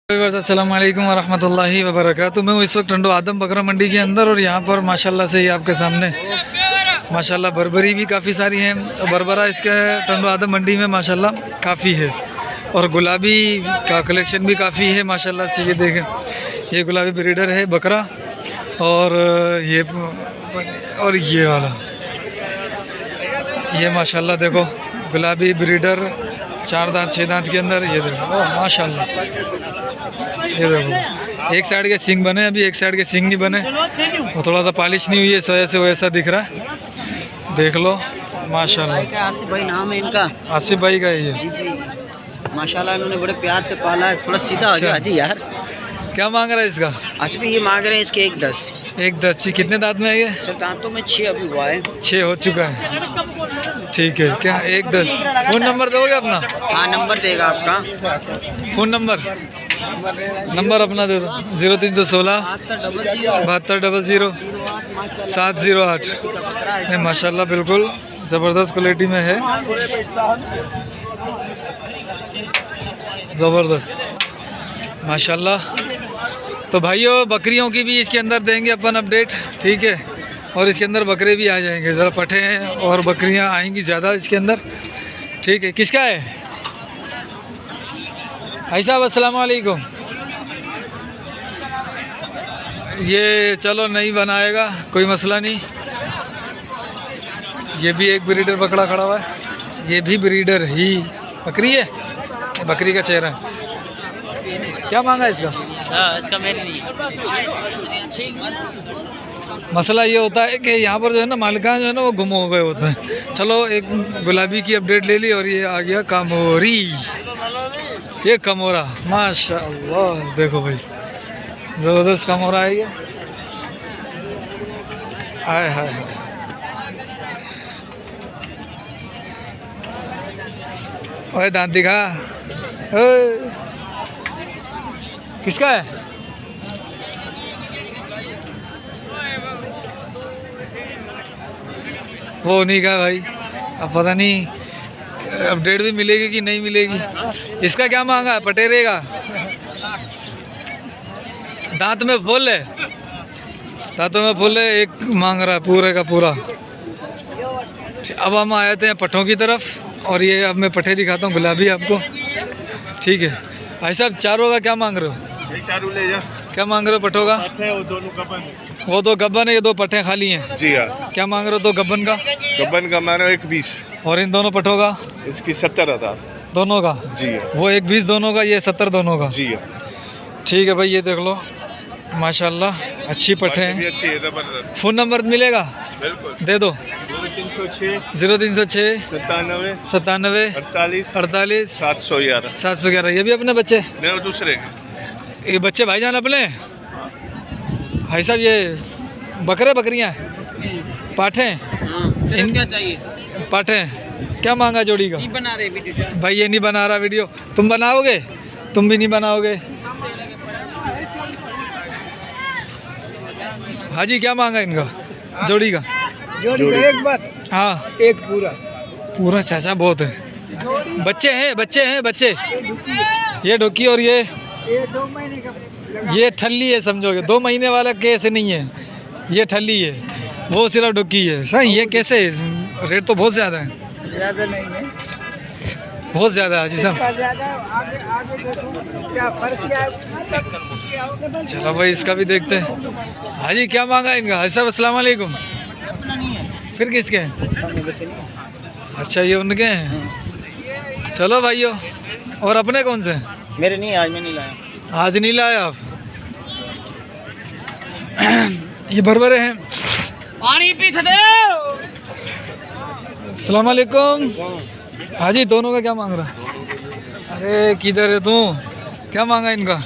अस्सलाम वालेकुम वरहमतुल्लाहि वबरकातुहू। मैं इस वक्त टंडो आदम बकरा मंडी के अंदर और यहाँ पर माशाल्लाह से ये आपके सामने माशाल्लाह बरबरी भी काफ़ी सारी हैं। बरबरा इसके टंडो आदम मंडी में माशाल्लाह काफ़ी है और गुलाबी का कलेक्शन भी काफ़ी है माशाल्लाह से। ये देखें, ये गुलाबी ब्रीडर है बकरा और ये वाला ये माशाल्लाह देखो गुलाबी ब्रीडर 4 दांत 6 दांत के अंदर। ये देखो माशाल्लाह, ये देखो एक साइड के सिंग बने, अभी एक साइड के सिंग नहीं बने और थोड़ा सा पॉलिश नहीं हुई है, इस वजह से वैसा दिख रहा है। देख लो माशाल्लाह। आसिफ भाई नाम है इनका, आसिफ भाई का है ये। माशाल्लाह इन्होंने बड़े प्यार से पाला है। थोड़ा सीधा हो जाओ हाजी यार। क्या मांग रहा है इसका? आसिफ भाई ये मांग रहे हैं इसके 1.10। 1.10। कितने दांत में है ये? सर दांतों में 6 अभी हुआ है। 6 हो चुका है, ठीक है। क्या 1.10? फ़ोन नंबर दोगे अपना? हाँ नंबर देगा आपका। फ़ोन नंबर अपना दे दो। 0316 7200 708। माशाल्लाह बिल्कुल ज़बरदस्त क्वालिटी में है, ज़बरदस्त माशाल्लाह। तो भाइयों बकरियों की भी इसके अंदर देंगे अपन अपडेट, ठीक है। और इसके अंदर बकरे भी आ जाएंगे, ज़रा पठे हैं और बकरियां आएंगी ज़्यादा इसके अंदर, ठीक है। किसका है भाई साहब? अस्सलाम वालेकुम। ये चलो नहीं बनाएगा, कोई मसला नहीं। ये भी एक ब्रीडर बकरा खड़ा हुआ है, ये भी ब्रीडर ही बकरी है, बकरी का चेहरा है। क्या मांगा इसका? इसका मेरी नहीं। मसला ये होता है कि यहाँ पर जो है ना मालिकान जो है ना वो गुम हो गए होते हैं। चलो एक गुलाबी की अपडेट ले ली और ये आ गया कामोरी, ये कमोरा माशाअल्लाह। देखो भाई ज़बरदस्त कमोरा है ये, हाय हाय हाय। ओए दांत दिखा। किसका है? वो नहीं का भाई, अब पता नहीं अपडेट भी मिलेगी कि नहीं मिलेगी। इसका क्या मांगा है? पटेरे का दांत में फूल है, दांतों में फूल है। एक मांग रहा है पूरे का पूरा। अब हम आए थे पट्ठों की तरफ और ये अब मैं पट्ठे दिखाता हूँ गुलाबी आपको, ठीक है। भाई साहब चारों का क्या मांग रहे हो? चारों ले जा। क्या मांग रहे हो पट्ठों का? वो दोनों गब्बन है। वो 2 गब्बन है, ये 2 पट्ठे खाली हैं। जी हाँ। क्या मांग रहे हो 2 गब्बन का? गब्बन का मानो 1.20। और इन दोनों पट्ठों का? इसकी 70,000। दोनों का? जी हाँ। वो 1.20 दोनों का, ये 70 दोनों का। जी हाँ। ठीक है भाई, ये देख लो माशाल्लाह अच्छी पट्ठे हैं। अच्छी है, जबरदस्त। फ़ोन नंबर मिलेगा? बिल्कुल दे दो। 0306 0306 97 97 48 48 711। 711। ये भी अपने बच्चे? नहीं वो दूसरे के। ये बच्चे भाईजान अपने? भाई साहब ये बकरे बकरियां हैं, पाठे हैं? क्या चाहिए? पाठे हैं। क्या मांगा जोड़ी का? नहीं बना रहे वीडियो। भाई ये नहीं बना रहा वीडियो, तुम बनाओगे? तुम भी नहीं बनाओगे? हाजी क्या मांगा इनका जोड़ी का? जोड़ी का एक बार। हाँ एक पूरा पूरा चाचा बहुत है। बच्चे हैं बच्चे। ये डोकी और ये 2 महीने का। ये ठल्ली है, समझोगे 2 महीने वाला केस नहीं है, ये ठल्ली है, वो सिर्फ डोकी है। सही ये कैसे? रेट तो बहुत ज़्यादा है। ज़्यादा नहीं है, बहुत ज़्यादा है जी साहब। ज़्यादा। आगे देखो क्या फर्क क्या है। चलो भाई इसका भी देखते हैं। हाजी क्या मांगा इनका? हाजी साहब अस्सलाम वालेकुम। फिर किसके हैं? अच्छा ये उनके हैं। चलो भाइयों, और अपने कौन से हैं? मेरे नहीं, आज मैं नहीं लाया। आज नहीं लाया आप? ये बरबरे हैं। पानी पी सकते। अस्सलाम वालेकुम। हाजी दोनों का क्या मांग रहा? अरे किधर है तू? क्या मांगा इनका?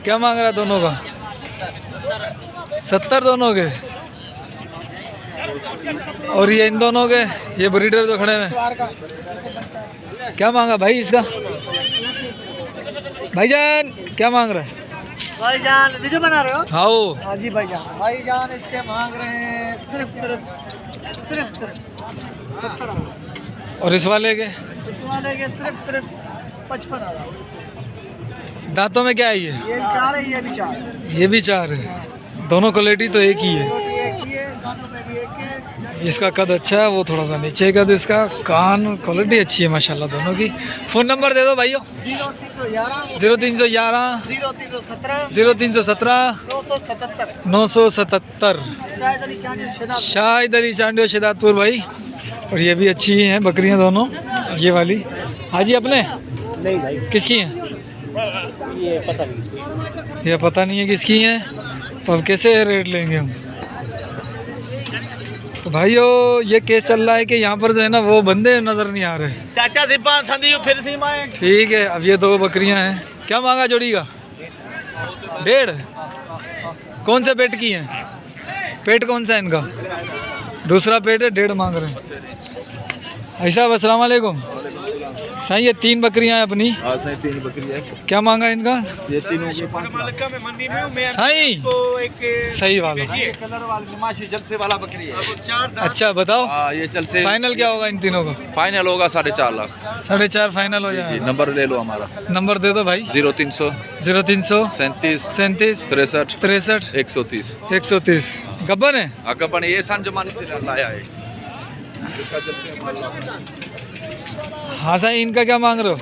क्या मांग रहा दोनों का? 70 दोनों के। और ये इन दोनों के, ये ब्रीडर जो खड़े हैं, क्या मांगा भाई इसका? भाईजान क्या मांग रहा है? भाईजान वीडियो बना रहे हो? हाँ हाँ जी भाईजान इसके मांग रहे हैं सिर्फ 70। और इस वाले के? इस वाले के सिर्फ 55,000। दांतों में क्या है ये? ये 4 है, ये भी 4। ये भी 4 है। दोनों क्वालिटी तो एक ही है। इसका कद अच्छा है, वो थोड़ा सा नीचे कद, इसका कान क्वालिटी अच्छी है माशाल्लाह दोनों की। फ़ोन नंबर दे दो भाइयों। 0311 0317 977। शाहिद अली चांडियो शिदातपुर भाई। और ये भी अच्छी हैं बकरियां दोनों, ये वाली हाजी अपने नहीं भाई, किसकी हैं? ये पता नहीं। ये पता नहीं है किसकी हैं, तो अब कैसे रेट लेंगे हम? तो भाइयों ये केस चल रहा है कि यहाँ पर जो है ना वो बंदे नज़र नहीं आ रहे। चाचा दीपान संदीप फिर से माए। ठीक है, अब ये 2 बकरियां हैं। क्या मांगा जोड़ी का? 1.5। कौन से पेट की हैं? पेट कौन सा है इनका? दूसरा पेट है, 1.5 मांग रहे हैं। ऐसा अस्सलाम वालेकुम। सही है, 3 बकरियां हैं अपनी। हाँ सही 3 बकरी है। क्या मांगा इनका? ये तीनों के 5 सही सही वाला। कलर वाली जल से वाला बकरी है। अच्छा बताओ, हाँ ये चल से फाइनल क्या होगा इन तीनों का? फाइनल होगा 4.5 लाख। 4.5 फाइनल हो जी जाएगा। नंबर ले लो हमारा। नंबर दे दो भाई। 0300 0300 37 37 63 63 130। 130। गब्बन है? अकबन ये सान जमाने से लाया है। हाँ सही। इनका क्या मांग रहे हो?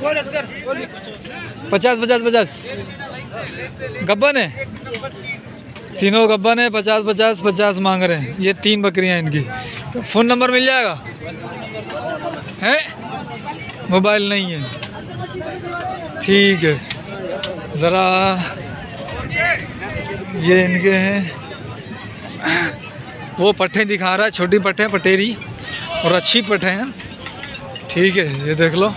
50 50 50। गब्बन है, तीनों गब्बन है। 50 50 50 मांग रहे हैं। ये 3 बकरियां इनकी। तो फ़ोन नंबर मिल जाएगा? है मोबाइल नहीं है? ठीक है, ज़रा ये इनके हैं। वो पट्ठे दिखा रहा है, छोटी पट्ठे पटेरी और अच्छी पट्ठे हैं। ठीक है, ये देख लो।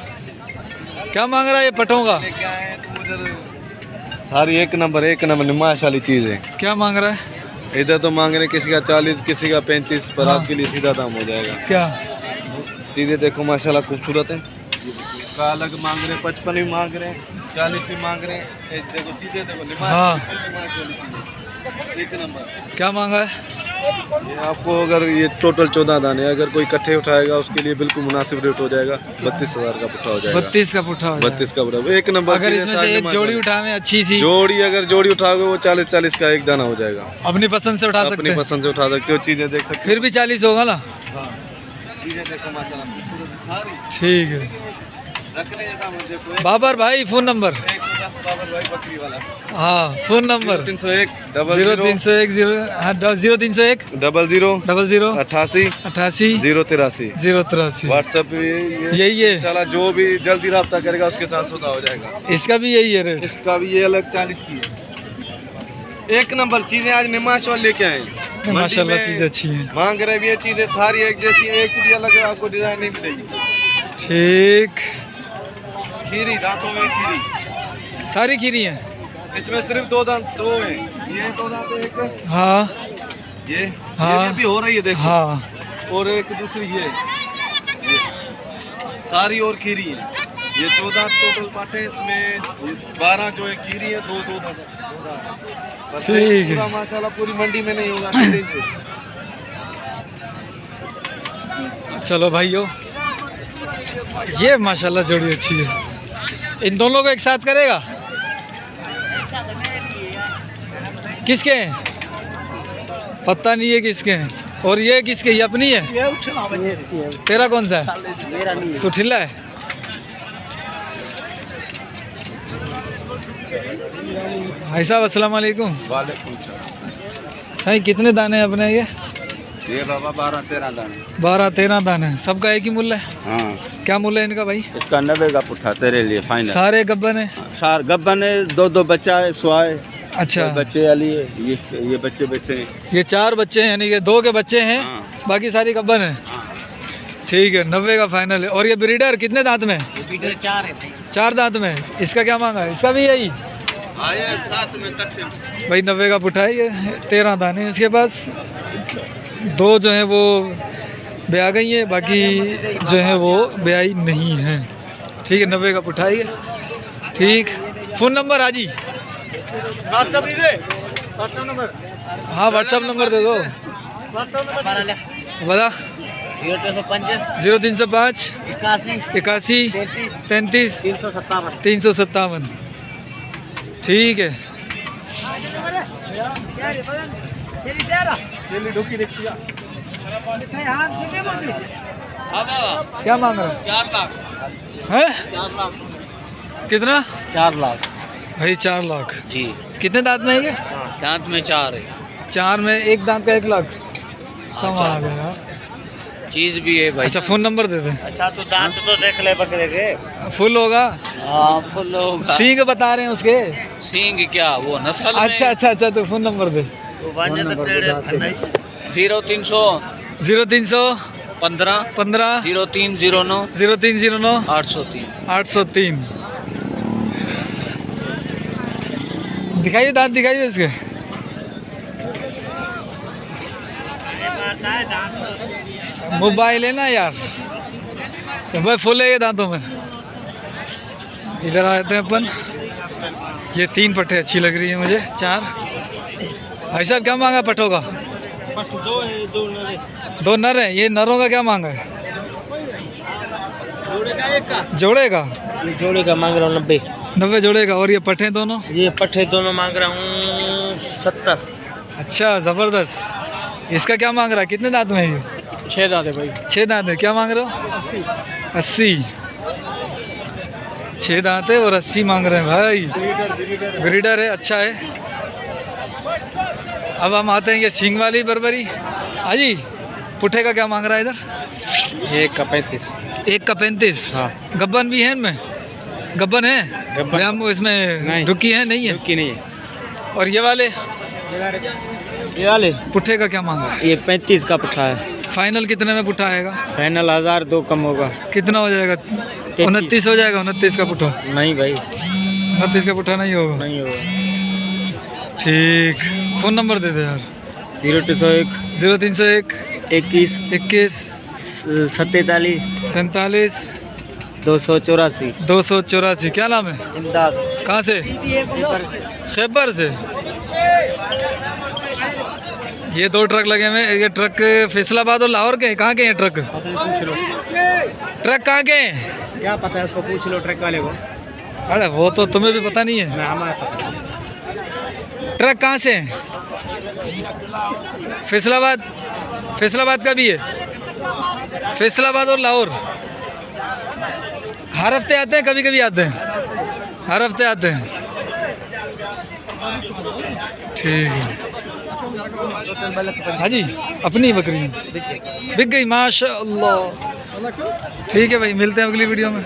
क्या मांग रहा है ये पट्ठों का? सारी एक नंबर नुमाइश वाली चीज़ है। क्या मांग रहा है? इधर तो मांग रहे हैं किसी का 40 किसी का 35, पर हाँ। आपके लिए सीधा दाम हो जाएगा। क्या चीज़ें देखो माशाल्लाह खूबसूरत है। का अलग मांग रहे हैं, 55 भी मांग रहे हैं, 40 भी मांग रहे हैं। ये देखो चीज़ें देखो हाँ। एक नंबर। क्या मांगा है? ये आपको अगर ये टोटल 14 दाने, अगर कोई इकट्ठे उठाएगा उसके लिए बिल्कुल मुनासिब रेट हो जाएगा। 32,000 का पुट्ठा हो जाएगा। 32 का पुट्ठा हो जाएगा। 32 का पुट्ठा एक नंबर। अगर चीज़ें इसमें सारी से एक माशाल्लाह। जोड़ी उठावे अच्छी सी, जोड़ी अगर जोड़ी उठाओगे वो 40 का एक दाना हो जाएगा। अपनी पसंद से उठा सकते अपनी हैं। पसंद से उठा सकते हो। चीज़ें देख सकते फिर भी 40 होगा ना? हो। चीज़ें देखो माशाल्लाह। ठीक है। रखने जैसा मुझे कोई बाबर भाई फ़ोन नंबर। 110 बाबर भाई बकरी वाला। हाँ फ़ोन नंबर 0301 0301 0301 00 00 88 88 083। 083। व्हाट्सएप यही है। चला जो भी जल्दी रब्ता करेगा उसके साथ सौदा हो जाएगा। इसका भी यही है रेट? इसका भी ये अलग 40 की है। एक नंबर चीज़ें आज निमाश वाले लेके आए हैं। माशाल्लाह मंडी में चीज़ अच्छी है। मांग रहे भी ये चीज़ें सारी एक जैसी, एक भी अलग आपको डिजाइन नहीं मिलेगी। ठीक, खीरी दांतों में खीरी, सारी खीरी हैं। इसमें सिर्फ 2 दांत 2 है। ये 2 दांत एक, हाँ ये हाँ। भी हो रही है देखो। हाँ और एक दूसरी ये सारी और खीरी है। ये 2 दांत टोटल पाटे, इसमें 12 जो है खीरी है, 2 दांत। ठीक है। पूरा माशाल्लाह पूरी मंडी में नहीं होगा। चलो भाइयों, ये माशाल्लाह जोड़ी अच्छी है। इन दोनों को एक साथ करेगा? किसके हैं? पता नहीं है किसके हैं। और ये किसके? ये अपनी है? तेरा कौन सा है? मेरा नहीं है। तू ठिल्ला है? भाई साहब अस्सलाम वालेकुम। भाई कितने दाने हैं अपने ये बाबा 12-13 दाने। 12-13 दाने। सबका एक ही मूल्य है? हाँ। क्या मूल्य है इनका भाई? इसका 90 का पुट्ठा तेरे लिए फाइनल। सारे गब्बन है? सार गब्बन है, 2 बच्चा है, स्वाए अच्छा, बच्चे वाली है। ये बच्चे हैं। ये 4 बच्चे हैं, यानी कि 2 के बच्चे हैं। हाँ। बाकी सारी गब्बन है। ठीक है, 90 का फाइनल है। और ये ब्रीडर कितने दांत में? 4 है भाई। 4 दांत में। इसका क्या मांगा है? इसका भी यही साथ में कट्ठे। भाई 90 का पुट्ठा है। ये 13 दाने हैं इसके पास। 2 जो है वो ब्याह गई है, बाकी जो है वो ब्याही नहीं है। ठीक है, 90 का पुट्ठा है। ठीक, फ़ोन नंबर आजी? हाँ व्हाट्सअप नंबर दे दो। बता। 0305 81 33 357। ठीक है। क्या मांग रहे 4 लाख हैं? 4 लाख कितना? 4 लाख भाई 4 लाख। जी। कितने दांत में है ये? दांत में 4 है। 4 में एक दांत का 1 लाख। कम आ चार। गया यार। चीज भी है भाई। अच्छा फ़ोन नंबर दे दें। अच्छा तो दांत तो देख ले बकरे के। फुल होगा? हाँ फुल होगा। सींग बता रहे हैं उसके। सींग क्या वो नस्ल में? अच्छा अच्छा अच्छा, तो फ़ोन नंबर दे। तो 0300 0300 15 15 0309 0309 803। 803। दिखाइए दांत, दिखाइए इसके। मोबाइल है ना यार, सब फुल है ये दांतों में। इधर आते हैं अपन। ये 3 पट्टे अच्छी लग रही है मुझे, 4। भाई साहब क्या मांगा पट्टों का? 2 नर है। ये नरों का क्या मांगा है? जोड़े का? जोड़े का मांग रहा हूँ 90। 90 जोड़े का। और ये पट्टे दोनों? ये पट्टे दोनों मांग रहा हूँ 70। अच्छा ज़बरदस्त। इसका क्या मांग रहा है? कितने दांत में है ये? 6 दांत है भाई। 6 दांत है। क्या मांग रहे हो? 80। 6 दांत है और 80 मांग रहे हैं भाई। ब्रीडर है, अच्छा है। अब हम आते हैं ये सींग वाली बर्बरी। हाजी पुट्ठे का क्या मांग रहा है इधर? 1 का 35। 1 का 35। हाँ गब्बन भी है इनमें? गब्बन है? गब्बन। हम इसमें नहीं। रुकी है नहीं है? रुकी नहीं है। और ये वाले ये वाले पुट्ठे का क्या मांगा? ये 35 का पट्टा है। फाइनल कितने में पुट्ठा आएगा? फाइनल 1000 2 कम होगा। कितना हो जाएगा? 29 हो जाएगा। 29 का पुट्ठा? नहीं भाई 29 का पुट्ठा नहीं होगा। नहीं होगा। ठीक। फ़ोन नंबर दे दे यार। 0201 0301 21 21 47 47 284। 284। क्या नाम है? इमदाद। कहाँ से? खैबर से। ये 2 ट्रक लगे हुए हैं। ये ट्रक फैसलाबाद और लाहौर के हैं। कहाँ के हैं ट्रक? पूछ लो ट्रक कहाँ के हैं? क्या पता है उसको, पूछ लो ट्रक वाले को। अरे वो तो तुम्हें भी पता नहीं है। ट्रक कहाँ से है? फैसलाबाद। फैसलाबाद का भी है। फैसलाबाद और लाहौर। हर हफ्ते आते हैं? कभी कभी आते हैं? हर हफ्ते आते हैं। ठीक है। हाँ जी अपनी बकरी बिक गई माशाअल्लाह। ठीक है भाई, मिलते हैं अगली वीडियो में।